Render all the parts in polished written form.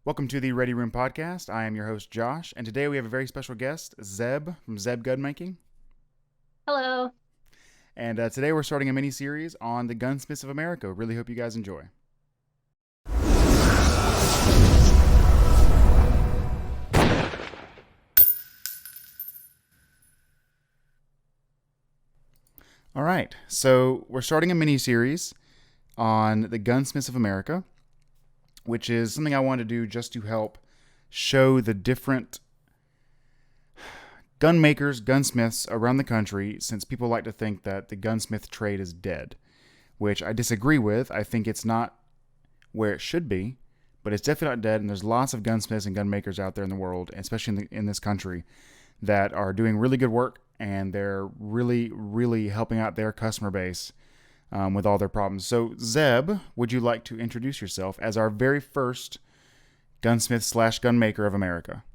Welcome to the Ready Room Podcast. I am your host, Josh, and today we have a very special guest, Zeb from Zeb Gunmaking. Hello. And today we're starting a mini series on the Gunsmiths of America. Really hope you guys enjoy. All right, so we're starting a mini series on the Gunsmiths of America, which is something I wanted to do just to help show the different gunmakers, gunsmiths around the country, since people like to think that the gunsmith trade is dead, which I disagree with. I think it's not where it should be, but it's definitely not dead. And there's lots of gunsmiths and gunmakers out there in the world, especially in this country, that are doing really good work, and they're really helping out their customer base with all their problems. So, Zeb, would you like to introduce yourself as our very first gunsmith slash gunmaker of America?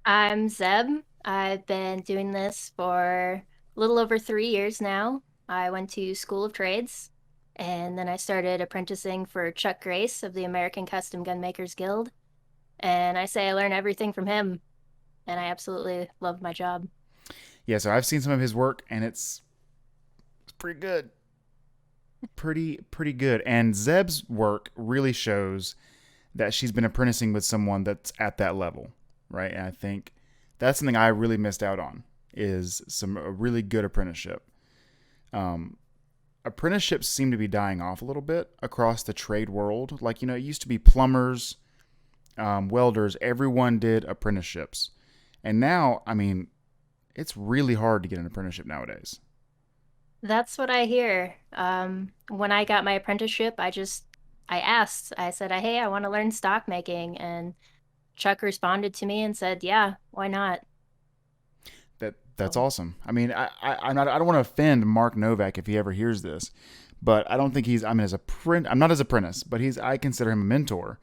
I'm Zeb. I've been doing this for a little over 3 years now. I went to School of Trades, and then I started apprenticing for Chuck Grace of the American Custom Gunmakers Guild. And I say I learn everything from him, and I absolutely love my job. Yeah, so I've seen some of his work, and it's pretty good. Pretty good. And Zeb's work really shows that she's been apprenticing with someone that's at that level, right? And I think that's something I really missed out on, is a really good apprenticeship. Um, Apprenticeships seem to be dying off a little bit across the trade world. Like, it used to be plumbers, welders, everyone did apprenticeships. And now, I mean, it's really hard to get an apprenticeship nowadays. That's what I hear. When I got my apprenticeship, I asked, I said, hey, I want to learn stock making. And Chuck responded to me and said, yeah, why not? That's So awesome. I mean, I don't want to offend Mark Novak if he ever hears this, but I don't think he's. I mean, I'm not his apprentice, but I consider him a mentor.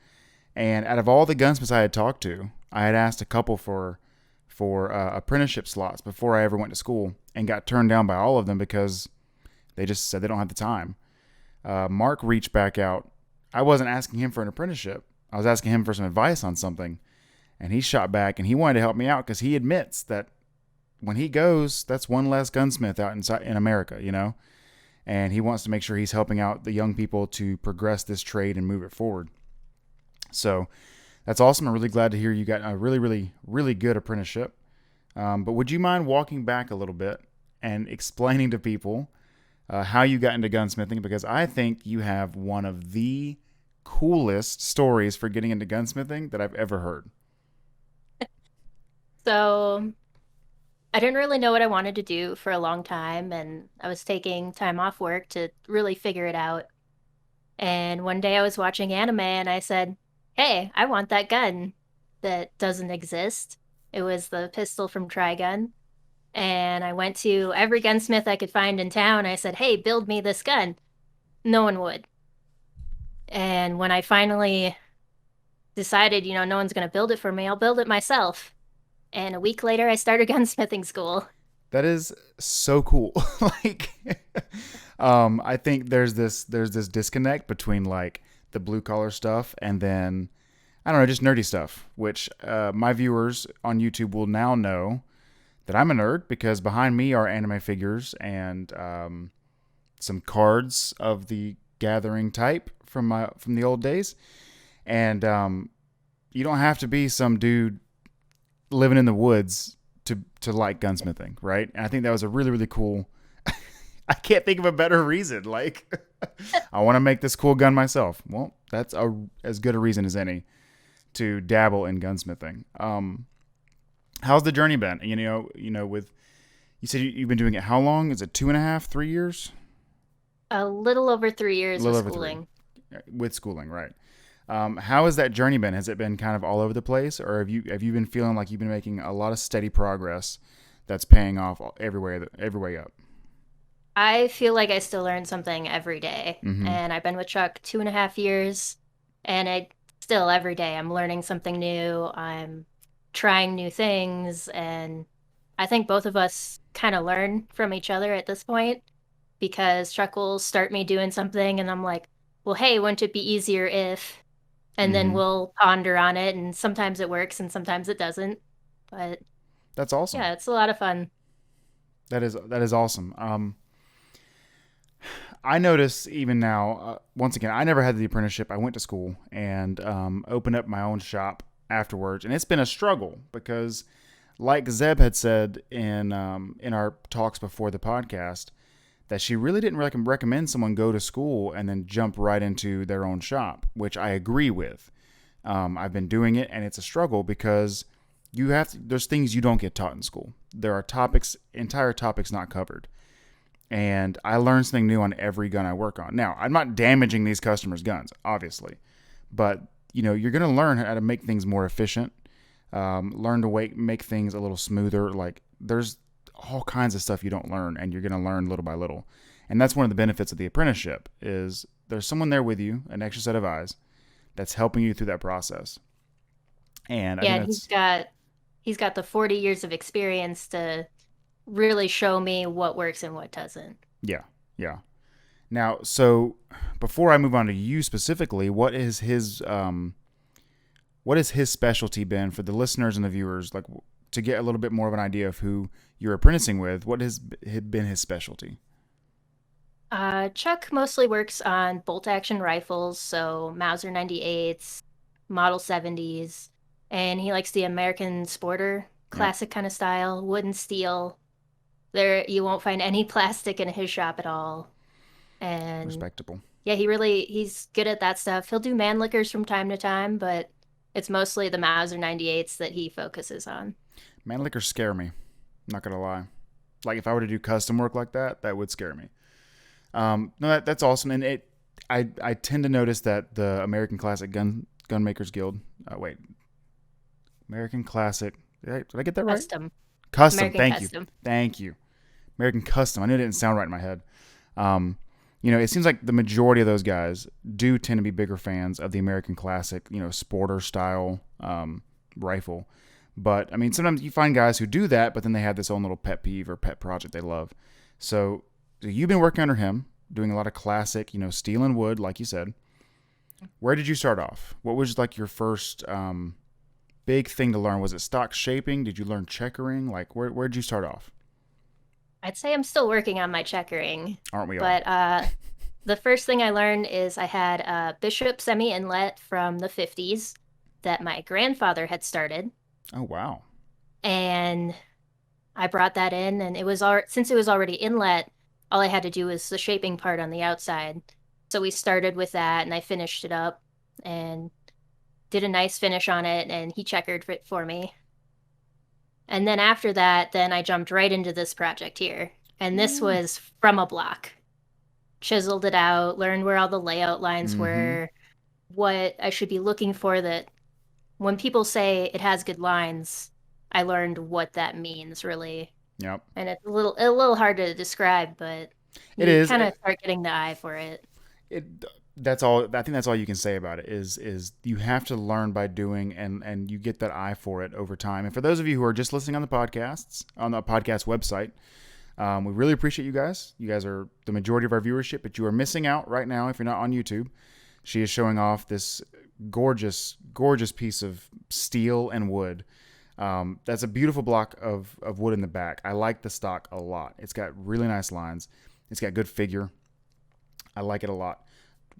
And out of all the gunsmiths I had talked to, I had asked a couple for apprenticeship slots before I ever went to school, and got turned down by all of them because they just said they don't have the time. Mark reached back out. I wasn't asking him for an apprenticeship. I was asking him for some advice on something, and he shot back and he wanted to help me out because he admits that when he goes, that's one less gunsmith out in America. And he wants to make sure he's helping out the young people to progress this trade and move it forward. So that's awesome. I'm really glad to hear you got a really good apprenticeship. But would you mind walking back a little bit and explaining to people how you got into gunsmithing? Because I think you have one of the coolest stories for getting into gunsmithing that I've ever heard. so I didn't really know what I wanted to do for a long time, and I was taking time off work to really figure it out. And one day I was watching anime and I said, hey, I want that gun that doesn't exist. It was the pistol from Trigun. And I went to every gunsmith I could find in town. I said, hey, build me this gun. No one would. And when I finally decided, no one's going to build it for me, I'll build it myself. And a week later, I started gunsmithing school. That is so cool. like, I think there's this disconnect between like the blue collar stuff and then I don't know, just nerdy stuff. Which my viewers on YouTube will now know that I'm a nerd because behind me are anime figures and some cards of the Gathering type from the old days. And you don't have to be some dude living in the woods to like gunsmithing, right? And I think that was a really cool. I can't think of a better reason. Like, I want to make this cool gun myself. Well, that's as good a reason as any to dabble in gunsmithing. How's the journey been? With you said you've been doing it how long? Is it 2.5, 3 years? A little over three A years with little over three schooling. with schooling, right? How has that journey been? Has it been kind of all over the place, or have you been feeling like you've been making a lot of steady progress that's paying off every way up? I feel like I still learn something every day. Mm-hmm. And I've been with Chuck 2.5 years, and I still every day I'm learning something new. I'm trying new things, and I think both of us kind of learn from each other at this point because Chuck will start me doing something, and I'm like, well, hey, wouldn't it be easier if? and then Mm-hmm. we'll ponder on it, and sometimes it works and sometimes it doesn't. But That's awesome. yeah, it's a lot of fun. That is awesome. I notice even now, once again, I never had the apprenticeship. I went to school and opened up my own shop afterwards, and it's been a struggle because, like Zeb had said in our talks before the podcast, that she really didn't recommend someone go to school and then jump right into their own shop, which I agree with. I've been doing it, and it's a struggle because there's things you don't get taught in school. There are entire topics not covered, and I learn something new on every gun I work on. Now, I'm not damaging these customers' guns, obviously, but you're going to learn how to make things more efficient. Learn to make things a little smoother. Like there's all kinds of stuff you don't learn, and you're going to learn little by little. And that's one of the benefits of the apprenticeship is there's someone there with you, an extra set of eyes, that's helping you through that process. And I Yeah, think and that's he's got the 40 years of experience to really show me what works and what doesn't. yeah, yeah. Now, so before I move on to you specifically, what has his specialty been for the listeners and the viewers, like to get a little bit more of an idea of who you're apprenticing with? What has been his specialty? Chuck mostly works on bolt action rifles, so Mauser 98s, Model 70s, and he likes the American Sporter, Yep, classic kind of style, wood and steel. There, you won't find any plastic in his shop at all. And respectable. yeah, he's good at that stuff. He'll do Mannlichers from time to time, but it's mostly the Mauser 98s that he focuses on. Mannlichers scare me. Not gonna lie. Like if I were to do custom work like that, that would scare me. No, that's awesome, and I tend to notice that the American Classic Gunmakers Guild. Wait, American Classic. Did I get that right? Custom, Custom. American Thank you. Custom. Thank you. American Custom. I knew it didn't sound right in my head. Um, it seems like the majority of those guys do tend to be bigger fans of the American Classic, sporter style rifle. But I mean, sometimes you find guys who do that, but then they have this own little pet peeve or pet project they love. So you've been working under him, doing a lot of classic, steel and wood, like you said. Where did you start off? What was like your first big thing to learn? Was it stock shaping? Did you learn checkering? Like where did you start off? I'd say I'm still working on my checkering, Aren't we all? but the first thing I learned is I had a Bishop semi inlet from the 50s that my grandfather had started, Oh wow. and I brought that in, and since it was already inlet, all I had to do was the shaping part on the outside. So we started with that, and I finished it up and did a nice finish on it, and he checkered it for me. And then after that, then I jumped right into this project here. And this Ooh. was from a block. Chiseled it out, learned where all the layout lines Mm-hmm. were, what I should be looking for, that when people say it has good lines, I learned what that means really. Yep. And it's a little hard to describe, but It you is. kind of start getting the eye for it. It that's all. I think that's all you can say about it. Is you have to learn by doing, and you get that eye for it over time. And for those of you who are just listening on the podcast website, we really appreciate you guys. You guys are the majority of our viewership, but you are missing out right now if you're not on YouTube. She is showing off this gorgeous, gorgeous piece of steel and wood. That's a beautiful block of wood in the back. I like the stock a lot. It's got really nice lines. It's got good figure. I like it a lot.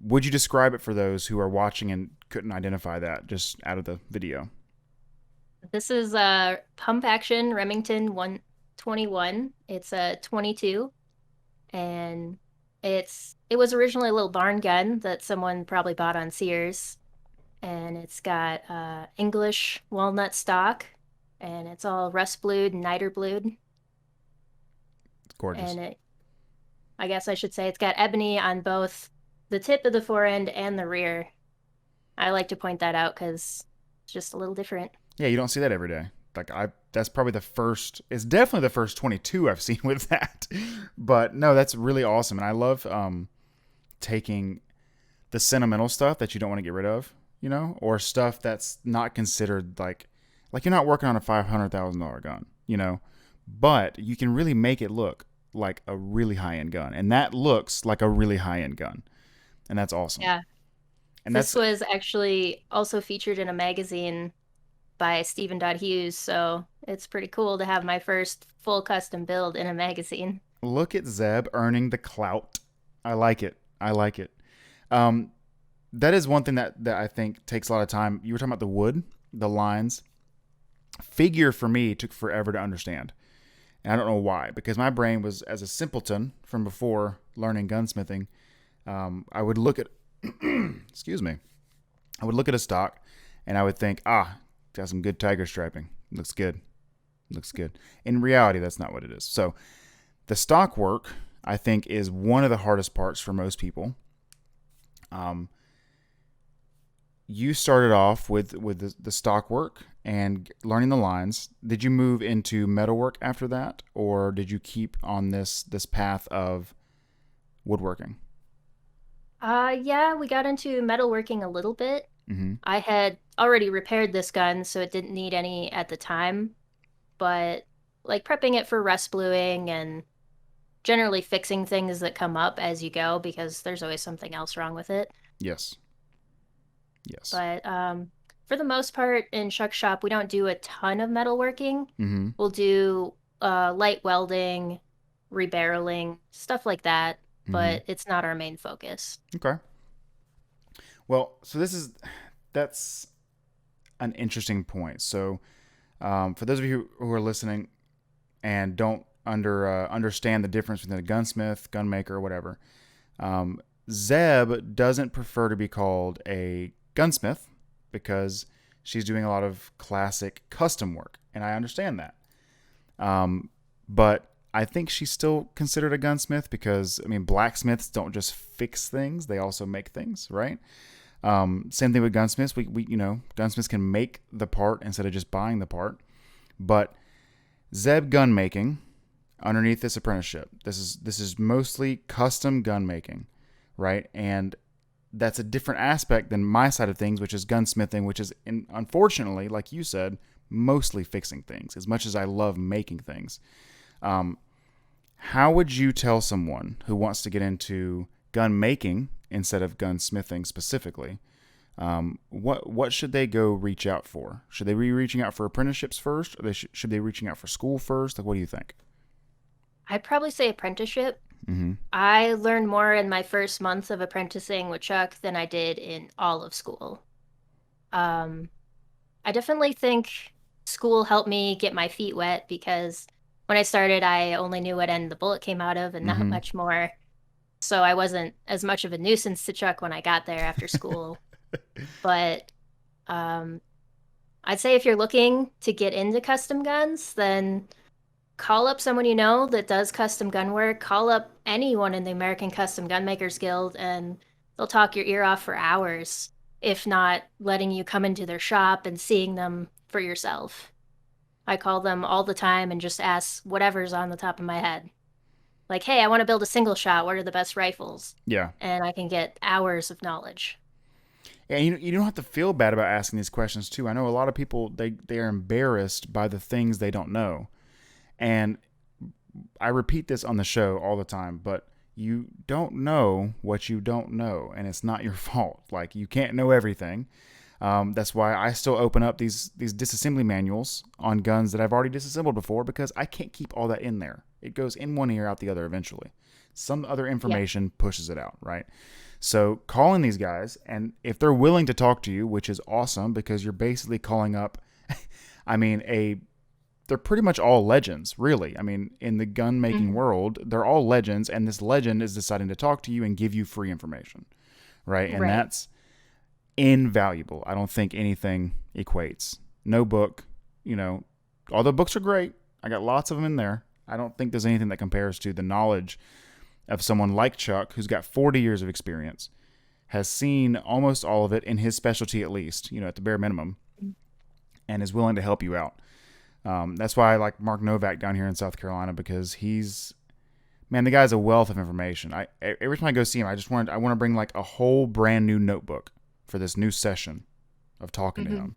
Would you describe it for those who are watching and couldn't identify that just out of the video? This is a pump action Remington 121. It's a 22, and it was originally a little barn gun that someone probably bought on Sears, and it's got English walnut stock, and it's all rust blued and niter blued, It's gorgeous. and I guess I should say it's got ebony on both the tip of the forend and the rear. I like to point that out because it's just a little different. Yeah, you don't see that every day. That's probably the first. It's definitely the first 22 I've seen with that. But no, that's really awesome, and I love taking the sentimental stuff that you don't want to get rid of, or stuff that's not considered like you're not working on a $500,000 gun, but you can really make it look like a really high end gun, and that looks like a really high end gun, and that's awesome. Yeah. And This that's was actually also featured in a magazine by Stephen Dodd Hughes, so it's pretty cool to have my first full custom build in a magazine. look at Zeb earning the clout. I like it. I like it. Um, that is one thing that I think takes a lot of time. You were talking about the wood, the lines. Figure for me took forever to understand. And I don't know why, because my brain was as a simpleton from before learning gunsmithing. I would look at, excuse me, I would look at a stock and I would think, got some good tiger striping. Looks good. Looks good. In reality, that's not what it is. So the stock work, I think, is one of the hardest parts for most people. Um, you started off with the stock work and learning the lines. Did you move into metalwork after that, or did you keep on this path of woodworking? Yeah, we got into metalworking a little bit. Mm-hmm. I had already repaired this gun, so it didn't need any at the time, but like prepping it for rust bluing and generally fixing things that come up as you go because there's always something else wrong with it. Yes. Yes. But for the most part, in Chuck's shop, we don't do a ton of metalworking. Mm-hmm. We'll do light welding, rebarreling, stuff like that, Mm-hmm. but it's not our main focus. Okay. Well, so that's an interesting point. So, for those of you who are listening and don't understand the difference between a gunsmith, gunmaker, or whatever, um, Zeb doesn't prefer to be called a gunsmith because she's doing a lot of classic custom work, and I understand that. But I think she's still considered a gunsmith because, I mean, blacksmiths don't just fix things; they also make things, right? Same thing with gunsmiths. We gunsmiths can make the part instead of just buying the part. But Zeb Gunmaking, underneath this apprenticeship, this is mostly custom gun making, right? And that's a different aspect than my side of things, which is gunsmithing, which is, unfortunately, like you said, mostly fixing things. As much as I love making things, how would you tell someone who wants to get into gun making instead of gunsmithing specifically? What should they go reach out for? Should they be reaching out for apprenticeships first, or should they be reaching out for school first? Like, what do you think? I'd probably say apprenticeship. Mm-hmm. I learned more in my first month of apprenticing with Chuck than I did in all of school. Um, I definitely think school helped me get my feet wet because when I started, I only knew what end the bullet came out of and not Mm-hmm. much more. So I wasn't as much of a nuisance to Chuck when I got there after school. But um, I'd say if you're looking to get into custom guns, then call up someone you know that does custom gun work. Call up anyone in the American Custom Gunmakers Guild, and they'll talk your ear off for hours, if not letting you come into their shop and seeing them for yourself. I call them all the time and just ask whatever's on the top of my head. Like, hey, I want to build a single shot. What are the best rifles? Yeah. And I can get hours of knowledge. And you don't have to feel bad about asking these questions too. I know a lot of people they are embarrassed by the things they don't know. And I repeat this on the show all the time, but you don't know what you don't know, and it's not your fault. Like, you can't know everything. That's why I still open up these disassembly manuals on guns that I've already disassembled before, because I can't keep all that in there. It goes in one ear, out the other eventually. Some other Yeah. information pushes it out, right? So calling these guys, and if they're willing to talk to you, which is awesome because you're basically calling up, I mean, they're pretty much all legends, really. I mean, in the gun making Mhm. world, they're all legends, and this legend is deciding to talk to you and give you free information, right? And Right. that's invaluable. I don't think anything equates. No book, although books are great, I got lots of them in there. I don't think there's anything that compares to the knowledge of someone like Chuck, who's got 40 years of experience, has seen almost all of it in his specialty at least, at the bare minimum, and is willing to help you out. That's why I like Mark Novak down here in South Carolina, because the guy's a wealth of information. Every time I go see him, I want to bring like a whole brand new notebook for this new session of talking to Mhm.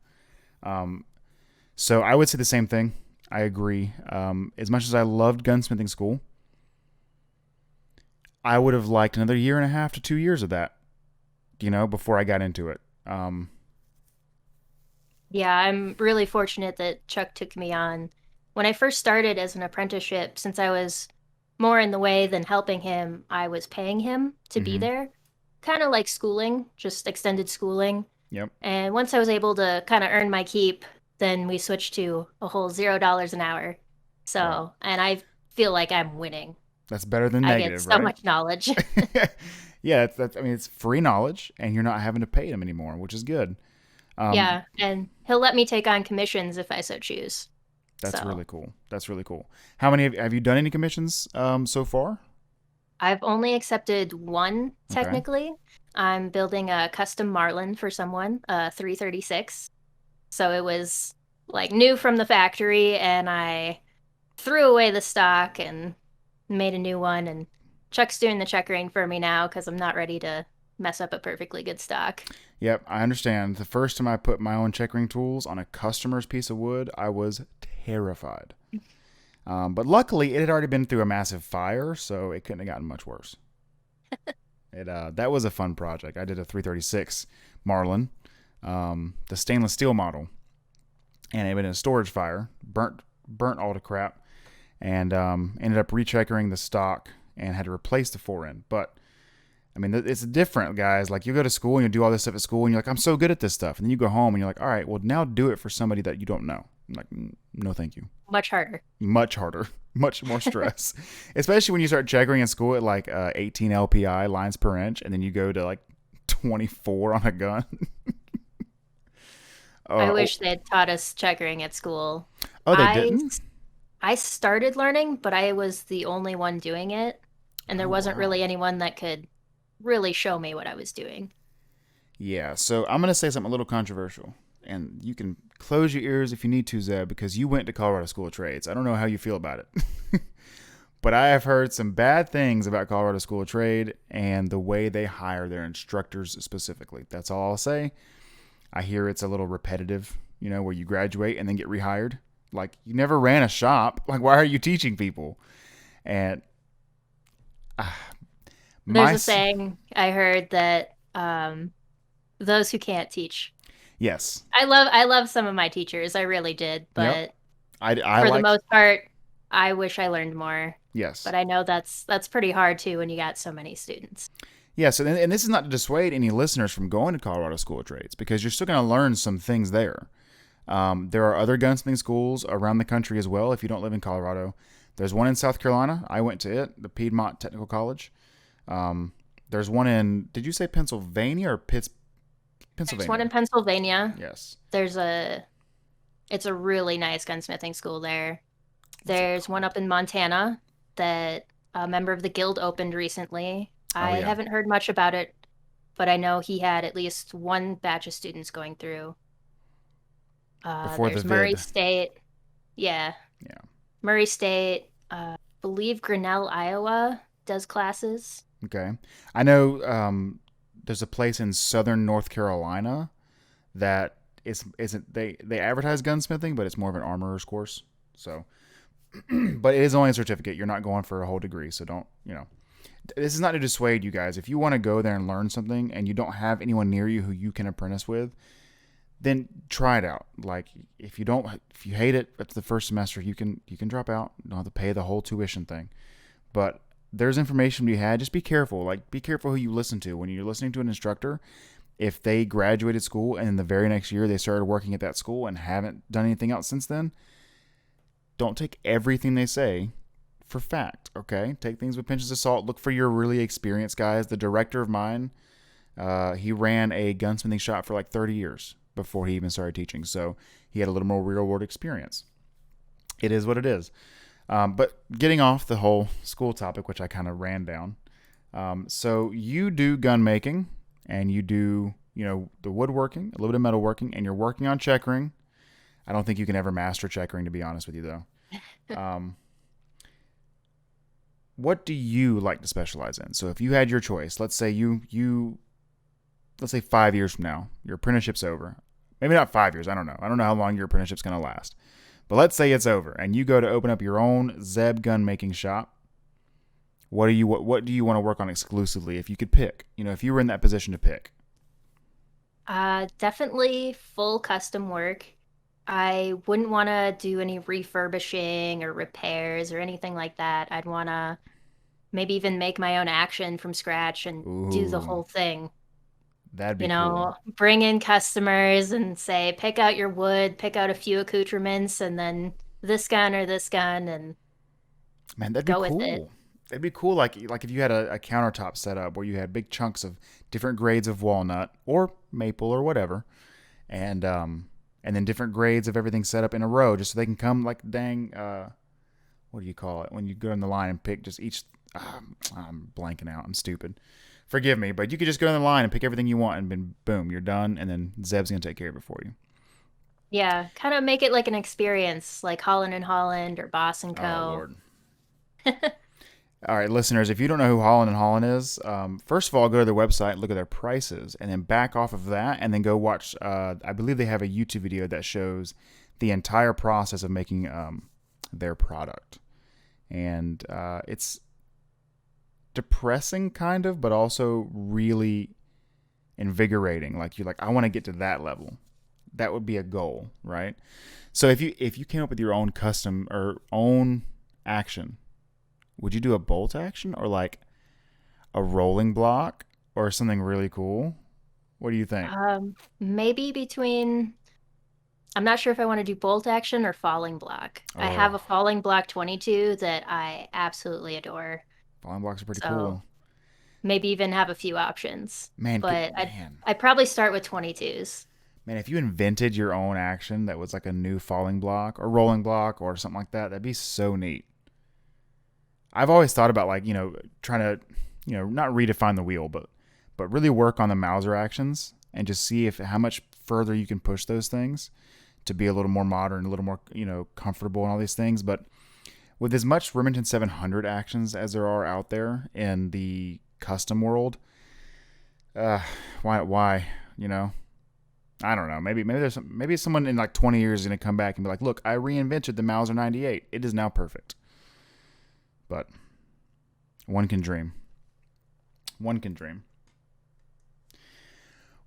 him. So I would say the same thing. I agree. As much as I loved gunsmithing school, I would have liked another year and a half to 2 years of that. before I got into it. Yeah, I'm really fortunate that Chuck took me on. When I first started as an apprenticeship, since I was more in the way than helping him, I was paying him to be Mm-hmm. there. Kind of like schooling, just extended schooling. Yep. And once I was able to kind of earn my keep, then we switched to a whole $0 an hour. Right. So, and I feel like I'm winning. That's better than I get negative, so right? much knowledge. Yeah, I mean, it's free knowledge, and you're not having to pay them anymore, which is good. Um, Yeah, and he'll let me take on commissions if I so choose. that's So, really cool. That's really cool. How many have you done any commissions so far? I've only accepted one Okay. technically. I'm building a custom Marlin for someone, a 336. So it was like new from the factory, and I threw away the stock and made a new one. And Chuck's doing the checkering for me now because I'm not ready to mess up a perfectly good stock. Yep, I understand. The first time I put my own checkering tools on a customer's piece of wood, I was terrified. But luckily, it had already been through a massive fire, so it couldn't have gotten much worse. That was a fun project. I did a 336 Marlin, the stainless steel model, and it went in a storage fire, burnt all to crap, and ended up recheckering the stock and had to replace the fore end. But I mean, it's different, guys. Like, you go to school and you do all this stuff at school, and you're like, I'm so good at this stuff. And then you go home and you're like, all right, well, now do it for somebody that you don't know. I'm like, no, thank you. Much harder. Much harder, much more stress, especially when you start checkering in school at like 18 LPI lines per inch, and then you go to like 24 on a gun. I Oh, wish they'd taught us checkering at school. oh, they I didn't? I started learning, but I was the only one doing it, and there Oh, wasn't wow. really anyone that could really show me what I was doing. Yeah, so I'm going to say something a little controversial, and you can close your ears if you need to, Zeb, because you went to Colorado School of Trades. I don't know how you feel about it. But I have heard some bad things about Colorado School of Trade and the way they hire their instructors specifically. That's all I'll say. I hear it's a little repetitive, where you graduate and then get rehired. Like, you never ran a shop. Like, why are you teaching people? And uh, There's my a saying I heard that those who can't teach. yes, I love some of my teachers, I really did, yep. but I for the like most part, I wish I learned more. yes, But I know that's pretty hard too when you got so many students. yes. And this is not to dissuade any listeners from going to Colorado School of Trades, because you're still going to learn some things there. There are other gunsmithing schools around the country as well. If you don't live in Colorado, there's one in South Carolina. I went to it, the Piedmont Technical College. There's one in, did you say Pennsylvania or There's one Pennsylvania? in Pennsylvania. Yes. There's a It's a really nice gunsmithing school there. What's it There's one called? up in Montana that a member of the guild opened recently. Oh I yeah, haven't heard much about it, but I know he had at least one batch of students going through. before the There's Murray vid. State. Yeah, Yeah. Murray State. Believe Grinnell, Iowa does classes. Okay. I know there's a place in southern North Carolina that isn't they advertise gunsmithing, but it's more of an armorer's course. So, but it is only a certificate. You're not going for a whole degree, so don't. This is not to dissuade you guys. If you want to go there and learn something, and you don't have anyone near you who you can apprentice with, then try it out. Like, if you hate it after the first semester, you can drop out. You don't have to pay the whole tuition thing. But there's information to be had. Just be careful. Like, be careful who you listen to. When you're listening to an instructor, if they graduated school and in the very next year they started working at that school and haven't done anything else since then, don't take everything they say for fact. Okay, take things with pinches of salt. Look for your really experienced guys. The director of mine, he ran a gunsmithing shop for like 30 years before he even started teaching, so he had a little more real world experience. It is what it is. But getting off the whole school topic, which I kind of ran down. So you do gun making, and you do, the woodworking, a little bit of metalworking, and you're working on checkering. I don't think you can ever master checkering, to be honest with you, though. What do you like to specialize in? So if you had your choice, let's say let's say 5 years from now, your apprenticeship's over. Maybe not 5 years. I don't know. I don't know how long your apprenticeship's going to last. But let's say it's over, and you go to open up your own Zeb Gunmaking shop. What do you want to work on exclusively if you could pick? If you were in that position to pick. Definitely full custom work. I wouldn't want to do any refurbishing or repairs or anything like that. I'd want to maybe even make my own action from scratch and do the Ooh, whole thing. that'd be cool. Bring in customers and say, pick out your wood, pick out a few accoutrements, and then this gun, and Man, that'd be go with it. cool. That'd be cool, like if you had a countertop set up where you had big chunks of different grades of walnut or maple or whatever, and then different grades of everything set up in a row, just so they can come like dang. What do you call it when you go in the line and pick just each? I'm blanking out. I'm stupid. Forgive me, but you could just go in the line and pick everything you want, and then boom, you're done. And then Zeb's gonna take care of it for you. Yeah, kind of make it like an experience, like Holland and Holland or Boss and Oh Co. Lord. All right, listeners, if you don't know who Holland and Holland is, first of all, go to their website, look at their prices, and then back off of that, and then go watch. I believe they have a YouTube video that shows the entire process of making their product, and it's depressing, kind of, but also really invigorating. Like you're like, I want to get to that level. That would be a goal, right? So if you came up with your own custom or own action, would you do a bolt action or like a rolling block or something really cool? What do you think? Maybe between, I'm not sure if I want to do bolt action or falling block. I have Oh, a falling block 22 that I absolutely adore. falling blocks are pretty So cool. maybe even have a few options. But Man, I'd probably start with 22s. man, if you invented your own action that was like a new falling block or rolling block or something like that, that'd be so neat. I've always thought about like, trying to, not redefine the wheel, but really work on the Mauser actions and just see if how much further you can push those things to be a little more modern, a little more, comfortable and all these things. But with as much Remington 700 actions as there are out there in the custom world, uh, why, you know? I don't know. Maybe someone in like 20 years is gonna come back and be like, "Look, I reinvented the Mauser 98. It is now perfect." But one can dream. One can dream.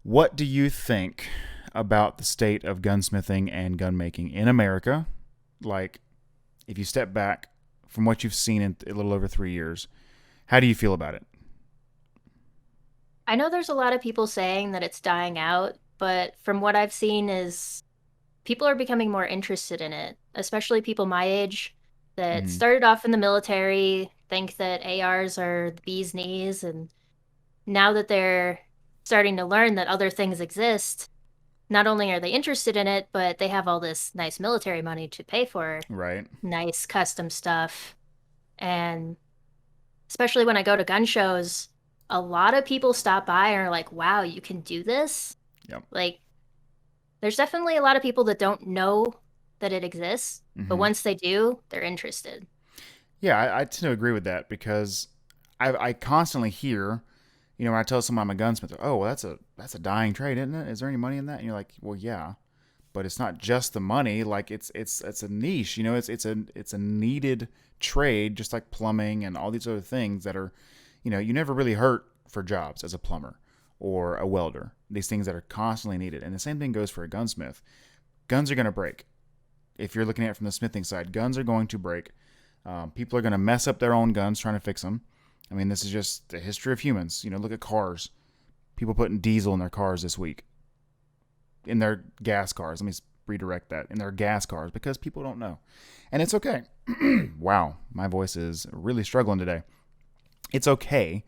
What do you think about the state of gunsmithing and gunmaking in America? Like, if you step back from what you've seen in a little over 3 years, how do you feel about it? I know there's a lot of people saying that it's dying out, but from what I've seen is people are becoming more interested in it, especially people my age that Mm-hmm. started off in the military, think that ARs are the bee's knees, and now that they're starting to learn that other things exist, not only are they interested in it, but they have all this nice military money to pay for Right. nice custom stuff. And especially when I go to gun shows, a lot of people stop by and are like, wow, you can do this? Yep. Like, there's definitely a lot of people that don't know that it exists, but Mm-hmm. once they do, they're interested. Yeah, I tend to agree with that because I constantly hear, when I tell someone I'm a gunsmith, oh, well, that's a dying trade, isn't it? Is there any money in that? And you're like, well, yeah, but it's not just the money. Like it's a niche. It's a needed trade, just like plumbing and all these other things that are, you never really hurt for jobs as a plumber or a welder. These things that are constantly needed, and the same thing goes for a gunsmith. Guns are going to break. If you're looking at it from the smithing side, guns are going to break. People are going to mess up their own guns trying to fix them. I mean, this is just the history of humans. Look at cars. People putting diesel in their cars this week, in their gas cars. Let me redirect that. In their gas cars because people don't know. And it's okay. Wow, my voice is really struggling today. It's okay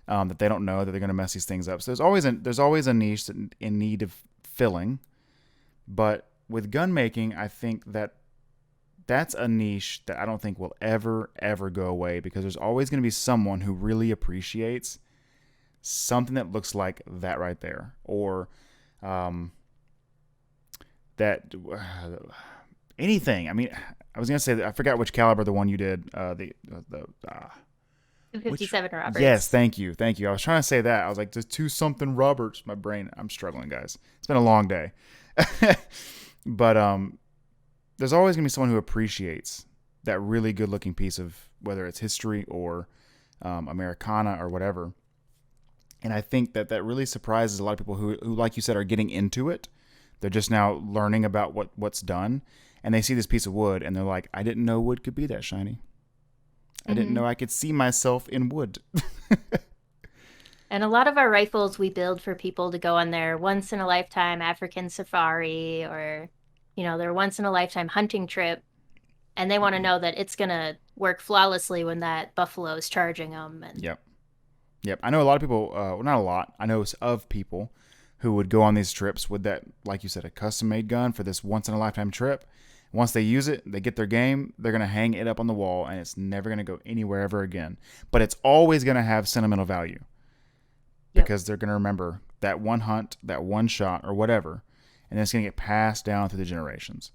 that they don't know that they're going to mess these things up. So there's always a niche in need of filling. But with gun making, I think that's a niche that I don't think will ever go away because there's always going to be someone who really appreciates something that looks like that right there, or um, that anything. I mean, I was gonna say that I forgot which caliber the one you did. The which 257 yes, Roberts. thank you. I was trying to say that. I was like, the two something Roberts. My brain. I'm struggling, guys. It's been a long day. But there's always gonna be someone who appreciates that really good looking piece of whether it's history or Americana or whatever. And I think that that really surprises a lot of people who, like you said, are getting into it. They're just now learning about what's done. And they see this piece of wood and they're like, I didn't know wood could be that shiny. I didn't Hmm. know I could see myself in wood. And a lot of our rifles we build for people to go on their once in a lifetime African safari or, their once in a lifetime hunting trip. And they want to know that it's going to work flawlessly when that buffalo is charging them. And Yep. Yep. I know a lot of people, well, not a lot, I know of people who would go on these trips with that, like you said, a custom made gun for this once in a lifetime trip. Once they use it, they get their game, they're going to hang it up on the wall and it's never going to go anywhere ever again. But it's always going to have sentimental value yep. because they're going to remember that one hunt, that one shot, or whatever. And it's going to get passed down through the generations.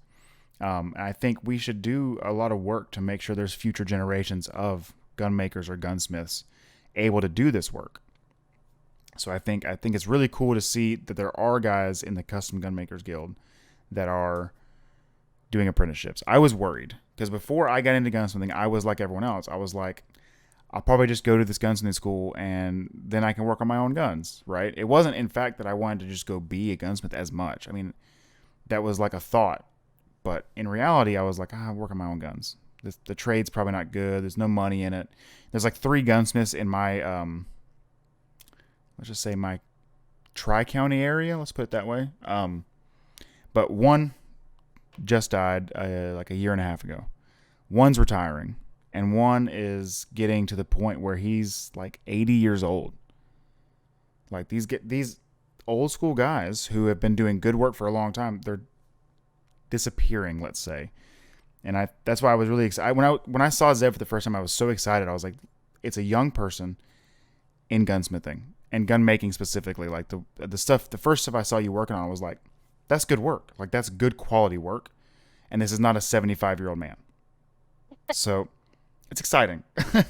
And I think we should do a lot of work to make sure there's future generations of gun makers or gunsmiths able to do this work. So I think it's really cool to see that there are guys in the Custom Gunmakers Guild that are doing apprenticeships. I was worried because before I got into gunsmithing, I was like everyone else. I was like, I'll probably just go to this gunsmithing school and then I can work on my own guns, right? It wasn't, in fact, that I wanted to just go be a gunsmith as much. I mean, that was like a thought. But in reality, I was like, I work on my own guns. The trade's probably not good. There's no money in it. There's like 3 gunsmiths in my, let's just say my tri-county area. Let's put it that way. But one just died like a year and a half ago. One's retiring, and one is getting to the point where he's like 80 years old. Like these old school guys who have been doing good work for a long time, they're disappearing, let's say. And that's why I was really excited when I saw Zeb for the first time. I was so excited. I was like, it's a young person in gunsmithing and gun making specifically. Like the first stuff I saw you working on, I was like, that's good work. Like that's good quality work. And this is not a 75-year-old man. So it's exciting. I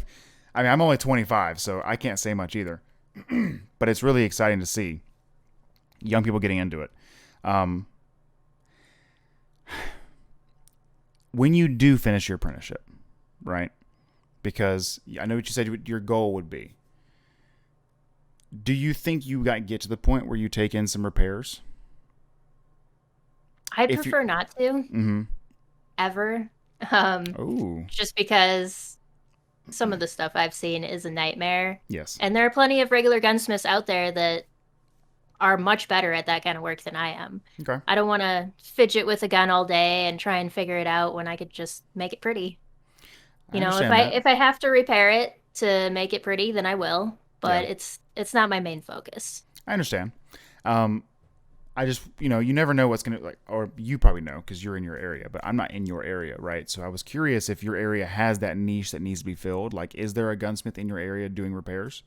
mean, I'm only 25, so I can't say much either. But it's really exciting to see young people getting into it. When you do finish your apprenticeship, right? Because I know what you said your goal would be. Do you think you get to the point where you take in some repairs? I If you, prefer not to mm-hmm. ever, um, Oh, just because some of the stuff I've seen is a nightmare. yes. And there are plenty of regular gunsmiths out there that are much better at that kind of work than I am. Okay. I don't want to fidget with a gun all day and try and figure it out when I could just make it pretty. I If understand I that. if I have to repair it to make it pretty, then I will, Yeah, but it's not my main focus. I understand. Um, I just, you never know what's going to, like, or you probably know because you're in your area, but I'm not in your area, right? So I was curious if your area has that niche that needs to be filled. Like, is there a gunsmith in your area doing repairs?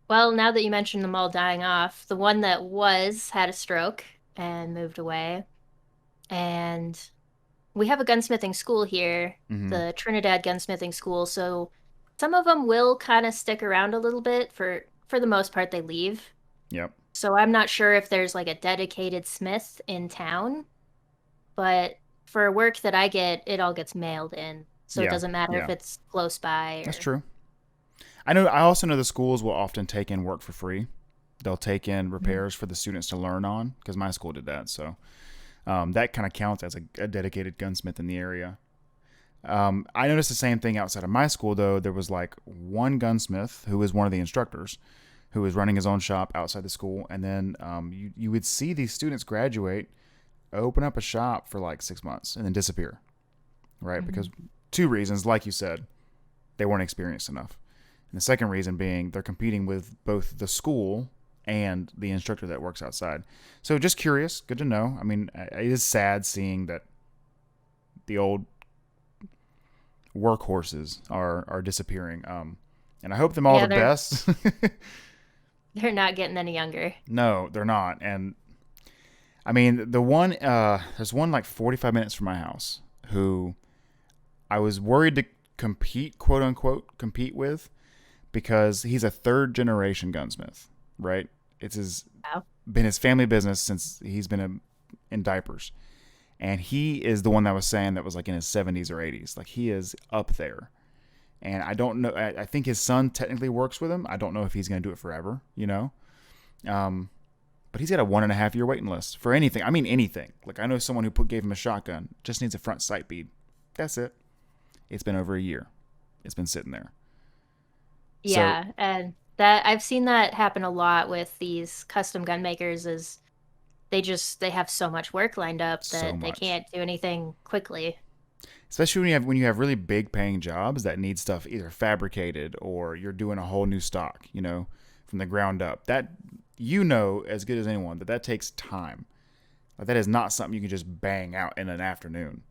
Well, now that you mentioned them all dying off, the one that was had a stroke and moved away. And we have a gunsmithing school here, Mm-hmm. the Trinidad Gunsmithing School, so some of them will kind of stick around a little bit. For the most part, they leave. Yep. So I'm not sure if there's like a dedicated smith in town, but for work that I get, it all gets mailed in. So it Yeah. doesn't matter if Yeah. it's close by That's or true. I also know the schools will often take in work for free. They'll take in repairs for the students to learn on because my school did that. So that kind of counts as a dedicated gunsmith in the area. I noticed the same thing outside of my school, though. There was like one gunsmith who was one of the instructors who was running his own shop outside the school. And then you would see these students graduate, open up a shop for like 6 months, and then disappear, right? Mhm. Because 2 reasons, like you said, they weren't experienced enough. And the second reason being they're competing with both the school and the instructor that works outside. So just curious, good to know. I mean, it is sad seeing that the old workhorses are disappearing. And I hope them all Yeah, the best. they're not getting any younger. No, they're not. And I mean, there's one like 45 minutes from my house who I was worried to compete, quote unquote, compete with because he's a third generation gunsmith, right? Wow. Been his family business since he's been in diapers. And he is the one that was saying that was like in his 70s or 80s. Like he is up there. And I don't know. I think his son technically works with him. I don't know if he's going to do it forever, you know? But he's got a 1.5 year waiting list for anything. I mean, anything. Like, I know someone who gave him a shotgun, just needs a front sight bead. That's it. It's been over a year. It's been sitting there. So, Yeah, and that I've seen that happen a lot with these custom gun makers is they have so much work lined up so that they much. can't do anything quickly. Especially when you have really big paying jobs that need stuff either fabricated or you're doing a whole new stock, from the ground up. That as good as anyone that takes time. Like, that is not something you can just bang out in an afternoon.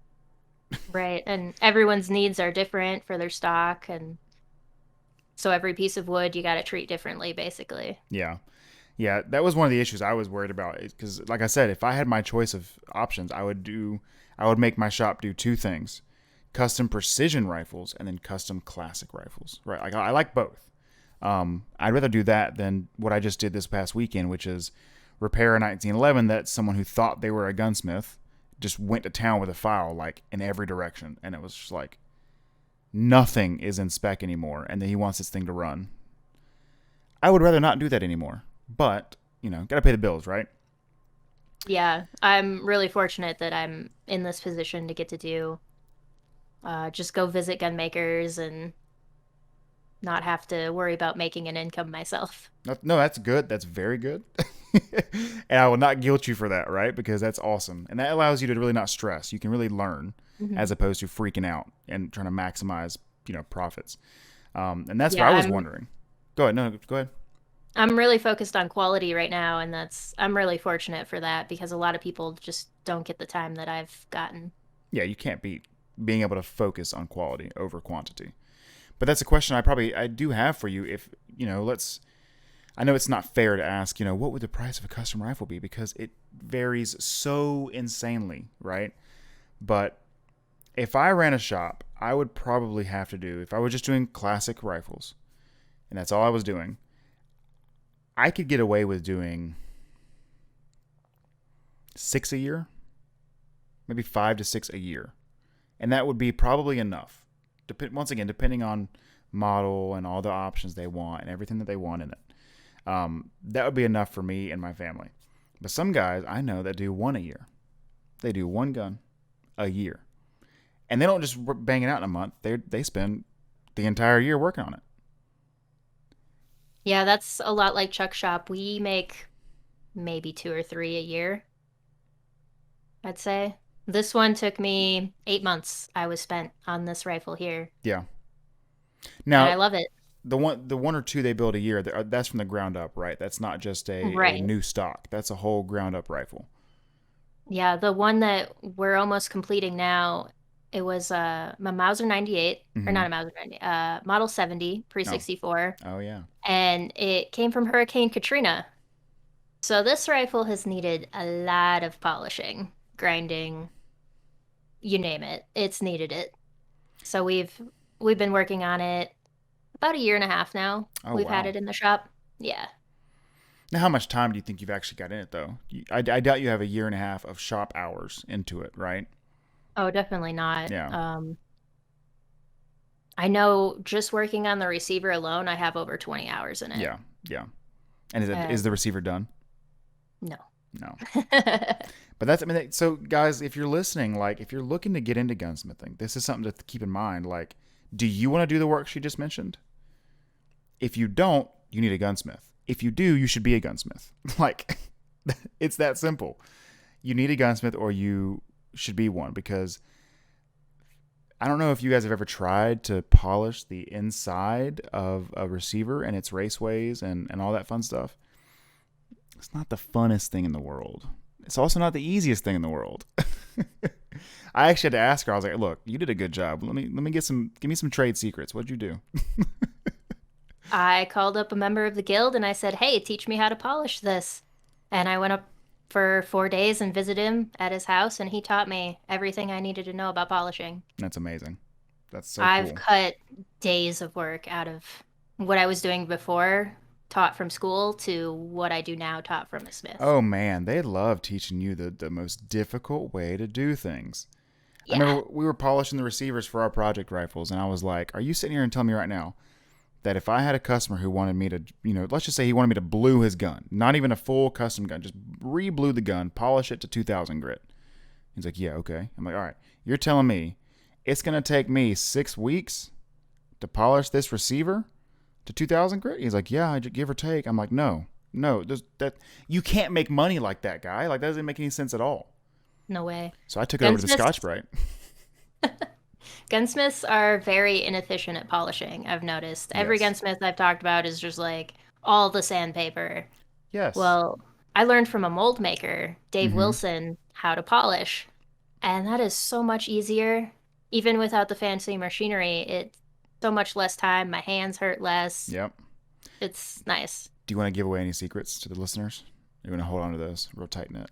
Right. And everyone's needs are different for their stock, and so every piece of wood you got to treat differently, basically. Yeah. Yeah, that was one of the issues I was worried about because, like I said, if I had my choice of options, I would make my shop do two things: custom precision rifles and then custom classic rifles. Right? Like, I like both. I'd rather do that than what I just did this past weekend, which is repair a 1911 that someone who thought they were a gunsmith just went to town with a file like in every direction, and it was just like nothing is in spec anymore, and then he wants this thing to run. I would rather not do that anymore. But, got to pay the bills, right? Yeah, I'm really fortunate that I'm in this position to get to do just go visit gun makers and not have to worry about making an income myself. No, that's good. That's very good. And I will not guilt you for that, right? Because that's awesome. And that allows you to really not stress. You can really learn Hmm. as opposed to freaking out and trying to maximize, profits. And that's what Yeah, I was wondering. Go ahead. No, go ahead. I'm really focused on quality right now, and I'm really fortunate for that because a lot of people just don't get the time that I've gotten. Yeah, you can't beat being able to focus on quality over quantity. But that's a question I do have for you. If, I know it's not fair to ask, what would the price of a custom rifle be? Because it varies so insanely, right? But if I ran a shop, I would probably have to do, if I was just doing classic rifles, and that's all I was doing, I could get away with doing 6 a year, maybe 5 to 6 a year. And that would be probably enough. Once again, depending on model and all the options they want and everything that they want in it. That would be enough for me and my family. But some guys I know that do one a year. They do one gun a year. And they don't just bang it out in a month. They spend the entire year working on it. Yeah, that's a lot like Chuck Shop. We make maybe two or three a year, I'd say. This one took me 8 months I was spent on this rifle here, Yeah. and I Now, love it. the one or two they build a year, that's from the ground up, right? That's not just a Right. new stock. That's a whole ground up rifle. Yeah, the one that we're almost completing now, it was a Mauser 98, or Mm-hmm. not a Mauser 90, Model 70 Oh. pre-64, Oh yeah. and it came from Hurricane Katrina. So this rifle has needed a lot of polishing, grinding, you name it. It's needed it. So we've been working on it about a year and a half now. Oh We've had wow. it in the shop. Yeah. Now, how much time do you think you've actually got in it, though? I doubt you have a year and a half of shop hours into it, right? Oh, definitely not. Yeah. I know just working on the receiver alone, I have over 20 hours in it. Yeah. Yeah. And is the And receiver done? no. No. But so guys, if you're listening, like, if you're looking to get into gunsmithing, this is something to keep in mind. Like, do you want to do the work she just mentioned? If you don't, you need a gunsmith. If you do, you should be a gunsmith. Like, it's that simple. You need a gunsmith or you should be one because I don't know if you guys have ever tried to polish the inside of a receiver and its raceways and all that fun stuff. It's not the funnest thing in the world. It's also not the easiest thing in the world. I actually had to ask her. I was like, "Look, you did a good job. Let me give me some trade secrets. What'd you do?" I called up a member of the guild and I said, "Hey, teach me how to polish this." And I went up for 4 days and visited him at his house, and he taught me everything I needed to know about polishing. That's amazing. That's so I've cool. cut days of work out of what I was doing before, taught from school, to what I do now, taught from a smith. Oh man, they love teaching you the most difficult way to do things. I Yeah. remember we were polishing the receivers for our project rifles, and I was like, "Are you sitting here and telling me right now that if I had a customer who wanted me to, let's just say he wanted me to blue his gun, not even a full custom gun, just re-blue the gun, polish it to 2000 grit?" He's like, "Yeah, okay." I'm like, "All right, you're telling me it's gonna take me 6 weeks to polish this receiver to 2000 grit?" He's like, "Yeah, give or take." I'm like, "No, no, that you can't make money like that, guy. Like that doesn't make any sense at all." No way. So I took it over to the Scotch Gunsmiths Brite. Gunsmiths are very inefficient at polishing, I've noticed. Every Yes. gunsmith I've talked about is just like all the sandpaper. Yes. Well, I learned from a mold maker, Dave Mm-hmm. Wilson, how to polish, and that is so much easier. Even without the fancy machinery, it's so much less time. My hands hurt less. Yep. It's nice. Do you want to give away any secrets to the listeners? You're going to hold on to those real tight knit.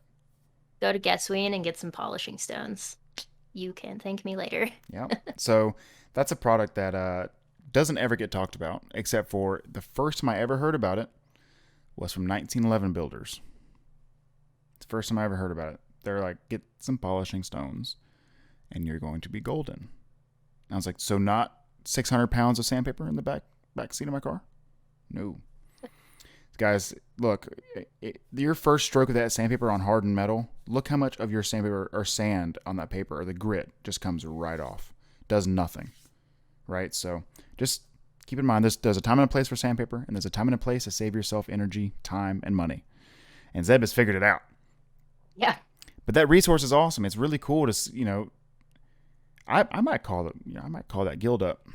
Go to Guessween and get some polishing stones. You can thank me later. Yep. So that's a product that doesn't ever get talked about, except for the first time I ever heard about it was from 1911 builders. It's the first time I ever heard about it. They're like, get some polishing stones and you're going to be golden. And I was like, so not 600 pounds of sandpaper in the back seat of my car? No. Guys, look, your first stroke of that sandpaper on hardened metal, look how much of your sandpaper or sand on that paper or the grit just comes right off. Does nothing, right? So just keep in mind there's a time and a place for sandpaper, and there's a time and a place to save yourself energy, time, and money. And Zeb has figured it out. Yeah. But that resource is awesome. It's really cool to, I might call it, I might call that guild up. I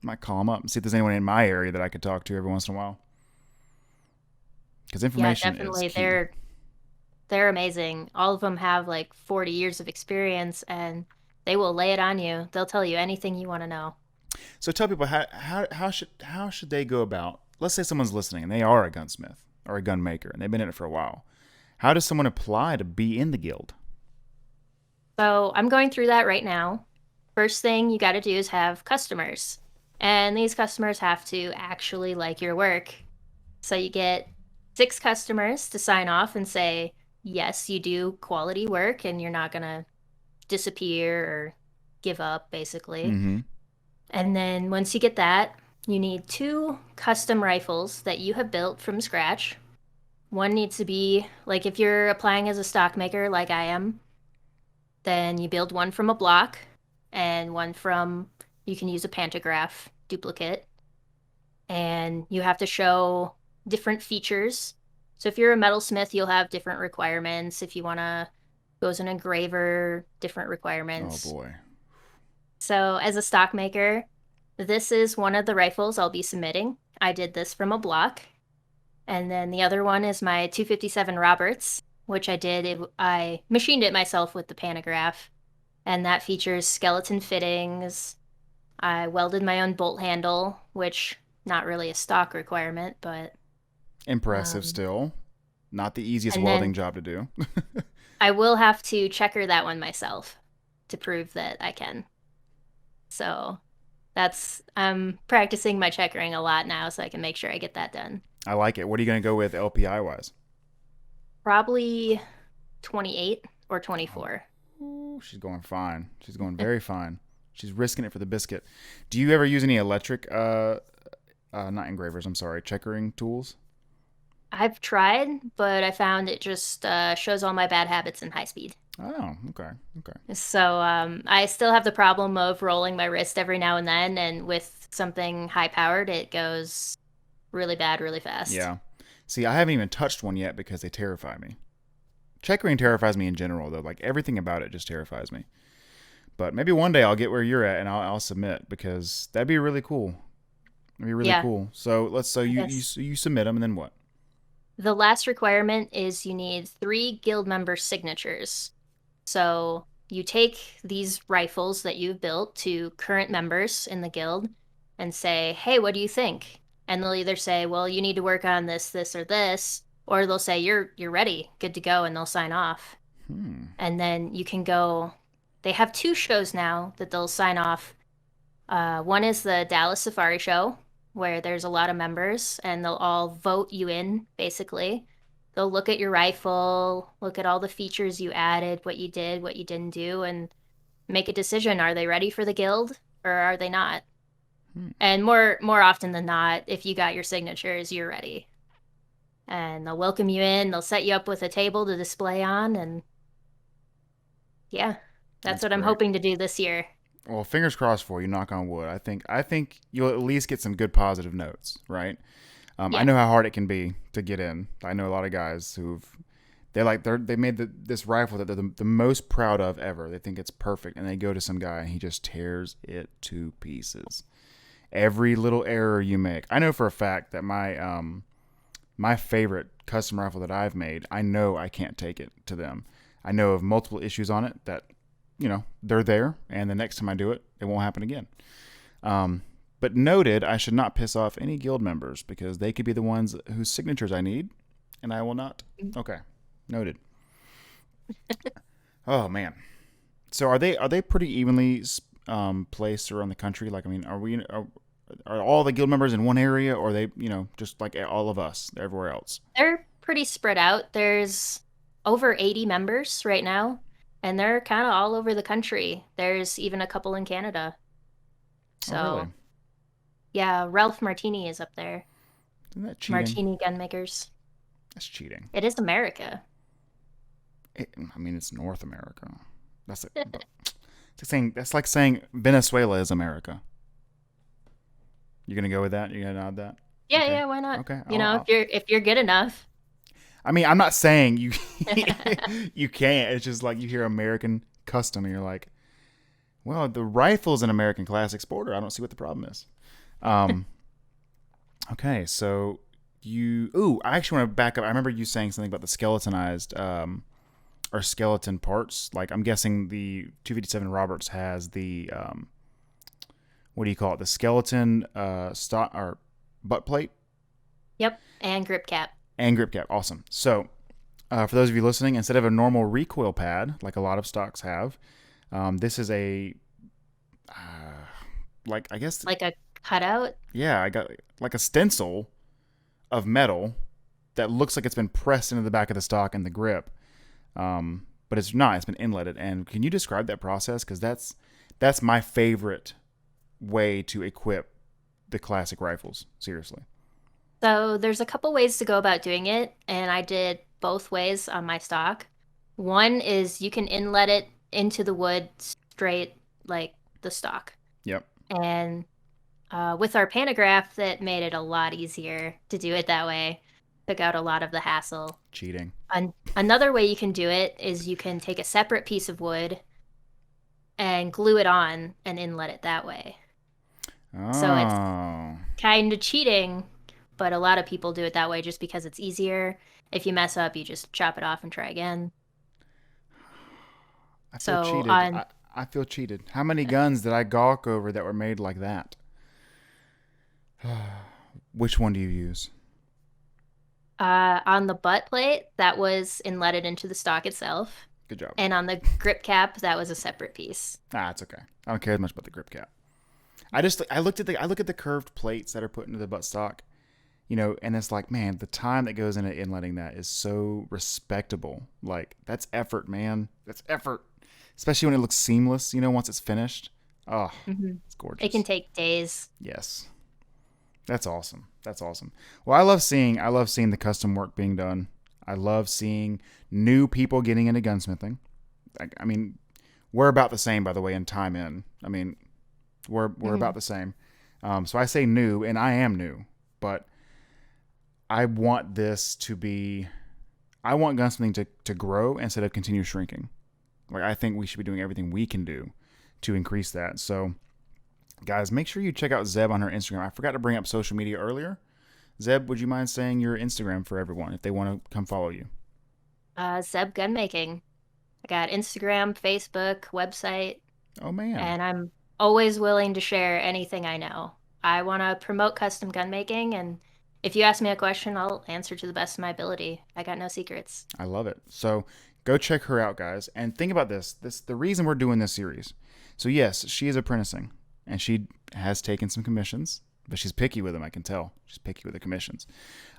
might call them up and see if there's anyone in my area that I could talk to every once in a while. Because Yeah, information is definitely. key. They're amazing. All of them have like 40 years of experience and they will lay it on you. They'll tell you anything you want to know. So tell people how should they go about? Let's say someone's listening and they are a gunsmith or a gun maker and they've been in it for a while. How does someone apply to be in the guild? So I'm going through that right now. First thing you got to do is have customers. And these customers have to actually like your work. So you get 6 customers to sign off and say, yes, you do quality work and you're not going to disappear or give up, basically. Mm-hmm. And then once you get that, you need 2 custom rifles that you have built from scratch. One needs to be, like if you're applying as a stock maker like I am, then you build one from a block and one from, you can use a pantograph duplicate. And you have to show different features. So if you're a metalsmith, you'll have different requirements. If you want to go as an engraver, different Oh requirements. boy. So as a stock maker, this is one of the rifles I'll be submitting. I did this from a block. And then the other one is my 257 Roberts, which I machined it myself with the pantograph. And that features skeleton fittings. I welded my own bolt handle, which not really a stock requirement, but Impressive um, still. Not the easiest and welding then job to do. I will have to checker that one myself to prove that I can. So I'm practicing my checkering a lot now so I can make sure I get that done. I like it. What are you going to go with LPI wise? Probably 28 or 24. Ooh, she's going fine. She's going very fine. She's risking it for the biscuit. Do you ever use any electric, not engravers, I'm sorry, checkering tools? I've tried, but I found it just shows all my bad habits in high speed. Oh, okay. Okay. So I still have the problem of rolling my wrist every now and with something high powered, it goes really bad really fast. Yeah. See, I haven't even touched one yet because they terrify me. Checkering terrifies me in general, though. Like everything about it just terrifies me. But maybe one day I'll get where you're at and I'll submit because that'd be really cool. That'd be really Yeah, cool. So yes. you submit them and then what? The last requirement is you need 3 guild member signatures. So you take these rifles that you've built to current members in the guild and say, hey, what do you think? And they'll either say, well, you need to work on this, this, or this, or they'll say, you're ready, good to go, and they'll sign off. Hmm. And then you can go, they have 2 shows now that they'll sign off. One is the Dallas Safari Show, where there's a lot of members and they'll all vote you in, basically. They'll look at your rifle, look at all the features you added, what you did, what you didn't do, and make a decision. Are they ready for the guild or are they not? Hmm. And more often than not, if you got your signatures, you're ready. And they'll welcome you in, they'll set you up with a table to display on, and yeah, that's That's what I'm great. hoping to do this year. Well, fingers crossed for you. Knock on wood. I think you'll at least get some good positive notes, right? I Yeah. know how hard it can be to get in. I know a lot of guys they made this rifle that they're the most proud of ever. They think it's perfect, and they go to some guy and he just tears it to pieces. Every little error you make. I know for a fact that my favorite custom rifle that I've made, I know I can't take it to them. I know of multiple issues on it that, they're there, and the next time I do it, it won't happen again. But noted, I should not piss off any guild members because they could be the ones whose signatures I need, and I will not. Okay, noted. Oh man, so are they pretty evenly placed around the country? Like, I mean, are all the guild members in one area, or are they, just like all of us everywhere else? They're pretty spread out. There's over 80 members right now, and they're kind of all over the country. There's even a couple in Canada. Oh really? So, yeah, Ralph Martini is up there. Isn't that cheating? Martini Gunmakers. That's cheating. It is America. I mean, it's North America. That's like saying Venezuela is America. You're gonna go with that? You're gonna nod that? Yeah, Okay. yeah, why not? Okay. If you're good enough. I mean, I'm not saying you you can't. It's just like you hear American Custom, and you're like, well, the rifle's an American classic sporter. I don't see what the problem is. Um, okay, so I actually want to back up. I remember you saying something about the skeletonized or skeleton parts. Like, I'm guessing the 257 Roberts has the what do you call it? The skeleton stock or butt plate Yep, and grip cap. and grip cap. Awesome. So, for those of you listening, instead of a normal recoil pad like a lot of stocks have, this is like I guess Like a cutout. yeah, I got like a stencil of metal that looks like it's been pressed into the back of the stock and the grip, but it's not. It's been inletted. And can you describe that process? Because that's my favorite way to equip the classic rifles. Seriously. So there's a couple ways to go about doing it, and I did both ways on my stock. One is you can inlet it into the wood straight like the stock. Yep. And with our pantograph, that made it a lot easier to do it that way. Took out a lot of the hassle. Cheating. Another way you can do it is you can take a separate piece of wood and glue it on and inlet it that way. Oh. So it's kind of cheating, but a lot of people do it that way just because it's easier. If you mess up, you just chop it off and try again. I feel So cheated. I feel cheated. How many guns did I gawk over that were made like that? Which one do you use? on the butt plate, that was inletted into the stock itself. Good job. And on the grip cap, that was a separate piece. It's okay. I don't care as much about the grip cap. I look at the curved plates that are put into the butt stock, and it's like, man, the time that goes into inletting that is so respectable. Like, that's effort, man. That's effort. Especially when it looks seamless, once it's finished. Oh, It's gorgeous. It can take days. Yes. That's awesome. That's awesome. Well, I love seeing the custom work being done. I love seeing new people getting into gunsmithing. I mean, we're about the same, by the way, in time in. I mean, we're about the same. So I say new, and I am new, but I want gunsmithing to grow instead of continue shrinking. Like, I think we should be doing everything we can do to increase that. So, guys, make sure you check out Zeb on her Instagram. I forgot to bring up social media earlier. Zeb, would you mind saying your Instagram for everyone if they want to come follow you? Zeb Gunmaking. I got Instagram, Facebook, website, Oh, man. and I'm always willing to share anything I know. I want to promote custom gun making, and if you ask me a question, I'll answer to the best of my ability. I got no secrets. I love it. So go check her out, guys. And think about this. The reason we're doing this series. So, yes, she is apprenticing, and she has taken some commissions, but she's picky with them, I can tell. She's picky with the commissions.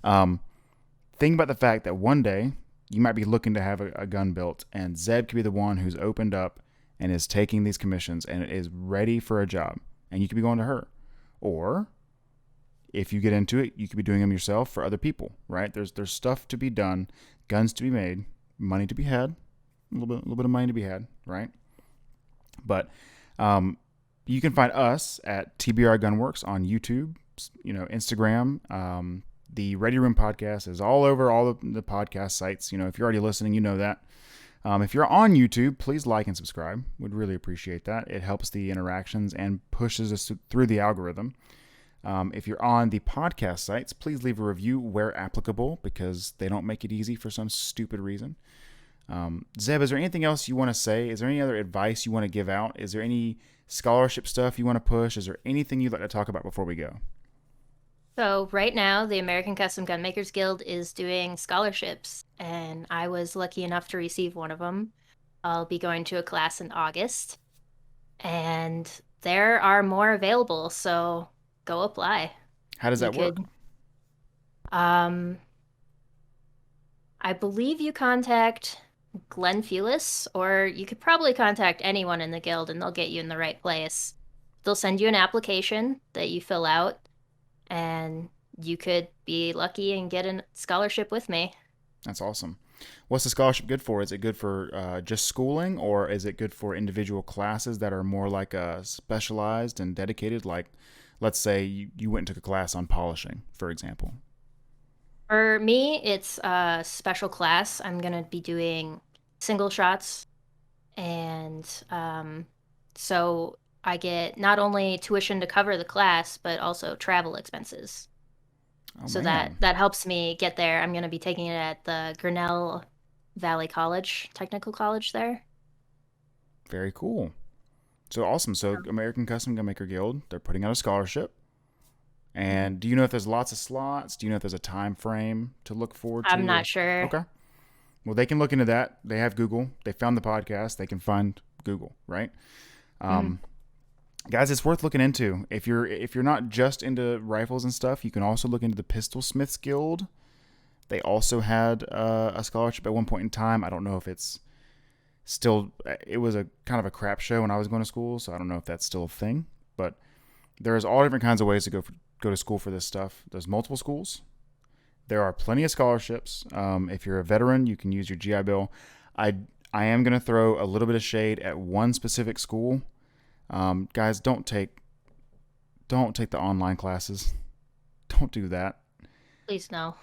Think about the fact that one day you might be looking to have a gun built, and Zeb could be the one who's opened up and is taking these commissions and is ready for a job, and you could be going to her. Or if you get into it, you could be doing them yourself for other people, right? There's stuff to be done, guns to be made, money to be had, a little bit of money to be had, right? But you can find us at TBR Gunworks on YouTube, Instagram. The Ready Room podcast is all over all of the podcast sites. If you're already listening, you know that. If you're on YouTube, please like and subscribe. We'd really appreciate that. It helps the interactions and pushes us through the algorithm. If you're on the podcast sites, please leave a review where applicable, because they don't make it easy for some stupid reason. Zeb, is there anything else you want to say? Is there any other advice you want to give out? Is there any scholarship stuff you want to push? Is there anything you'd like to talk about before we go? So right now, the American Custom Gunmakers Guild is doing scholarships, and I was lucky enough to receive one of them. I'll be going to a class in August, and there are more available, so go apply. How does that work? Um, I believe you contact Glenn Fulis, or you could probably contact anyone in the guild, and they'll get you in the right place. They'll send you an application that you fill out, and you could be lucky and get a scholarship with me. That's awesome. What's the scholarship good for? Is it good for just schooling, or is it good for individual classes that are more like specialized and dedicated? Like, let's say you went and took a class on polishing, for example. For me, it's a special class. I'm going to be doing single shots, and so I get not only tuition to cover the class, but also travel expenses. Oh, So man. that helps me get there. I'm going to be taking it at the Grinnell Valley College, Technical College there. Very cool. So awesome. So American Custom Gunmaker Guild, they're putting out a scholarship. And do you know if there's lots of slots? Do you know if there's a time frame to look forward to? I'm not sure. Okay. Well, they can look into that. They have Google. They found the podcast. They can find Google, right? Guys, it's worth looking into. If you're not just into rifles and stuff, you can also look into the Pistol Smiths Guild. They also had a scholarship at one point in time. I don't know if it's still. It was a kind of a crap show when I was going to school, so I don't know if that's still a thing. But there's all different kinds of ways to go to school for this stuff. There's multiple schools. There are plenty of scholarships. If you're a veteran, you can use your GI Bill. I am going to throw a little bit of shade at one specific school. Guys, don't take the online classes. Don't do that. Please no.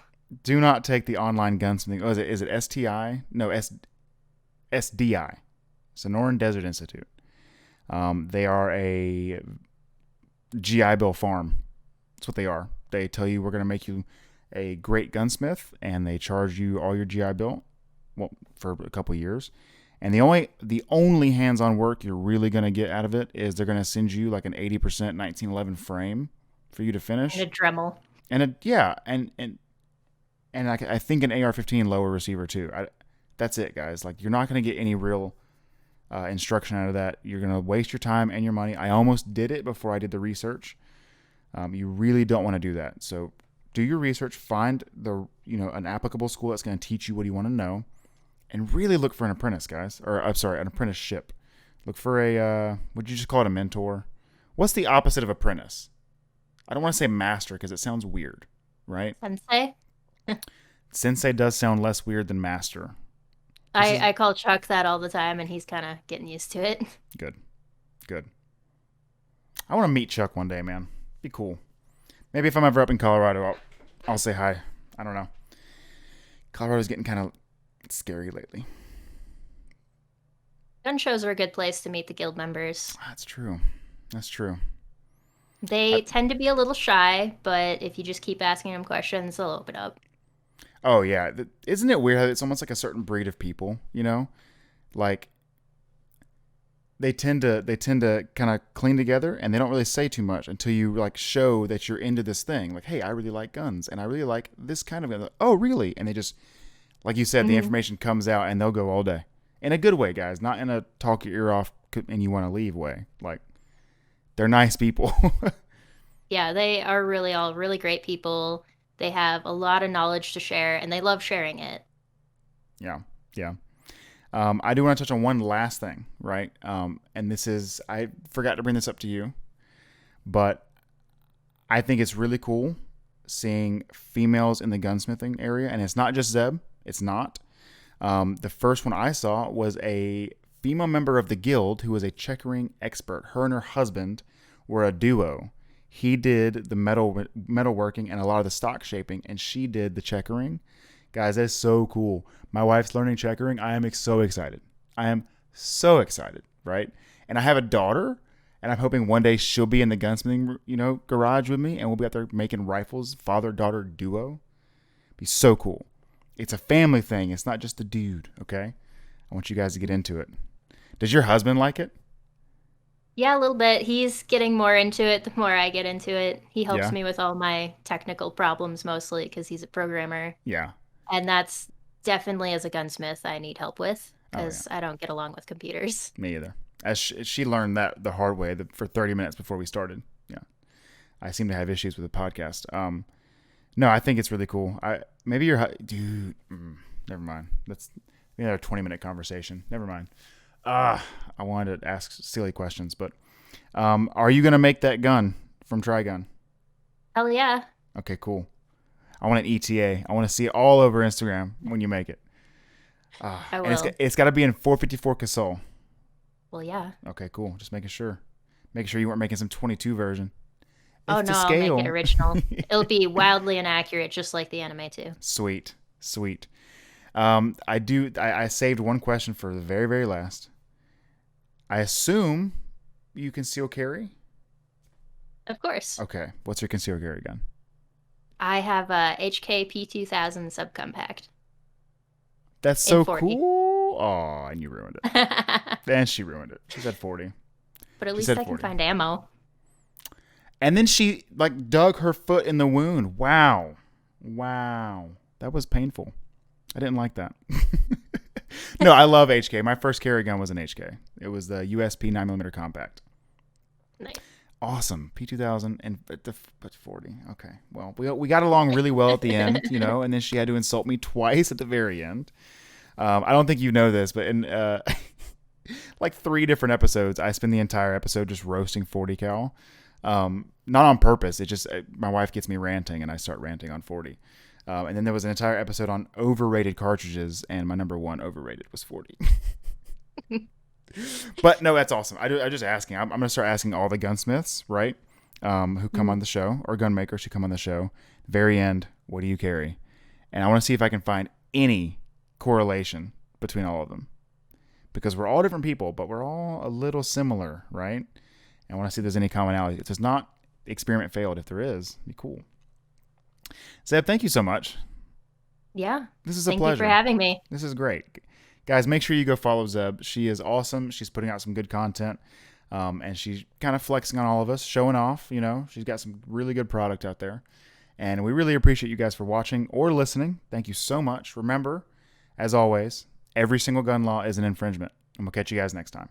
Do not take the online gunsmithing. Oh, is it STI? No, SDI. Sonoran Desert Institute. They are a GI Bill farm. That's what they are. They tell you we're going to make you a great gunsmith, and they charge you all your GI Bill, well, for a couple years. And the only hands-on work you're really going to get out of it is they're going to send you like an 80% 1911 frame for you to finish. And a Dremel. And I think an AR-15 lower receiver too. That's it, guys. Like, you're not going to get any real instruction out of that. You're going to waste your time and your money. I almost did it before I did the research. You really don't want to do that. So do your research. Find an applicable school that's going to teach you what you want to know. And really look for an apprentice, guys. Or, I'm sorry, an apprenticeship. Look for would you just call it a mentor? What's the opposite of apprentice? I don't want to say master because it sounds weird, right? Sensei? Sensei does sound less weird than master. I call Chuck that all the time, and he's kind of getting used to it. Good. I want to meet Chuck one day, man. Be cool. Maybe if I'm ever up in Colorado, I'll say hi. I don't know. Colorado's getting kind of scary lately. Gun shows are a good place to meet the guild members. That's true. They tend to be a little shy, but if you just keep asking them questions, they'll open up. Oh, yeah. Isn't it weird how it's almost like a certain breed of people, Like, they tend to kind of cling together, and they don't really say too much until you, like, show that you're into this thing. Like, hey, I really like guns, and I really like this kind of gun. Oh, really? And they just... Like you said, the information comes out and they'll go all day. In a good way, guys. Not in a talk your ear off and you want to leave way. Like, they're nice people. Yeah, they are really all really great people. They have a lot of knowledge to share, and they love sharing it. Yeah. I do want to touch on one last thing, right? And this is, I forgot to bring this up to you, but I think it's really cool seeing females in the gunsmithing area. And it's not just Zeb. It's not. The first one I saw was a female member of the guild who was a checkering expert. Her and her husband were a duo. He did the metalworking and a lot of the stock shaping, and she did the checkering. Guys, that's so cool. My wife's learning checkering. I am so excited. I am so excited, right? And I have a daughter, and I'm hoping one day she'll be in the gunsmithing, garage with me, and we'll be out there making rifles, father-daughter duo. Be so cool. It's a family thing. It's not just a dude, okay? I want you guys to get into it. Does your husband like it? Yeah, a little bit. He's getting more into it the more I get into it. He helps Yeah. me with all my technical problems mostly because he's a programmer. Yeah. And that's definitely, as a gunsmith, I need help with Oh, because I don't get along with computers. Me either. As she learned that the hard way for 30 minutes before we started. Yeah. I seem to have issues with the podcast. No, I think it's really cool. Maybe dude. Never mind. That's another 20-minute conversation. Never mind. I wanted to ask silly questions, but are you gonna make that gun from Trigun? Hell yeah. Okay, cool. I want an ETA. I want to see it all over Instagram when you make it. I And will. it's got to be in 454 Casol. Well, yeah. Okay, cool. Just making sure. Making sure you weren't making some 22 version. Oh, It's no, to I'll scale. make it original. It'll be wildly inaccurate, just like the anime, too. Sweet. I saved one question for the very, very last. I assume you conceal carry? Of course. Okay. What's your conceal carry gun? I have a HK P2000 subcompact. That's so 40. cool. Oh, and you ruined it. But And she ruined it. She said 40. at She least said I can 40. find ammo. And then she dug her foot in the wound. Wow. That was painful. I didn't like that. No, I love HK. My first carry gun was an HK. It was the USP 9mm compact. Nice. Awesome. P2000 and but 40. Okay. Well, we got along really well at the end, and then she had to insult me twice at the very end. I don't think you know this, but in 3 different episodes, I spend the entire episode just roasting 40 cal. Not on purpose. It just my wife gets me ranting, and I start ranting on 40. And then there was an entire episode on overrated cartridges, and my number 1 overrated was 40. But no, that's awesome. I'm just asking. I'm going to start asking all the gunsmiths, right, who come on the show, or gunmakers who come on the show. Very end, what do you carry? And I want to see if I can find any correlation between all of them, because we're all different people, but we're all a little similar, right? And I want to see if there's any commonality. If there's not, the experiment failed. If there is, it'd be cool. Zeb, thank you so much. Yeah. This is a Thank pleasure. you for having me. This is great. Guys, make sure you go follow Zeb. She is awesome. She's putting out some good content. And she's kind of flexing on all of us, showing off, She's got some really good product out there. And we really appreciate you guys for watching or listening. Thank you so much. Remember, as always, every single gun law is an infringement. And we'll catch you guys next time.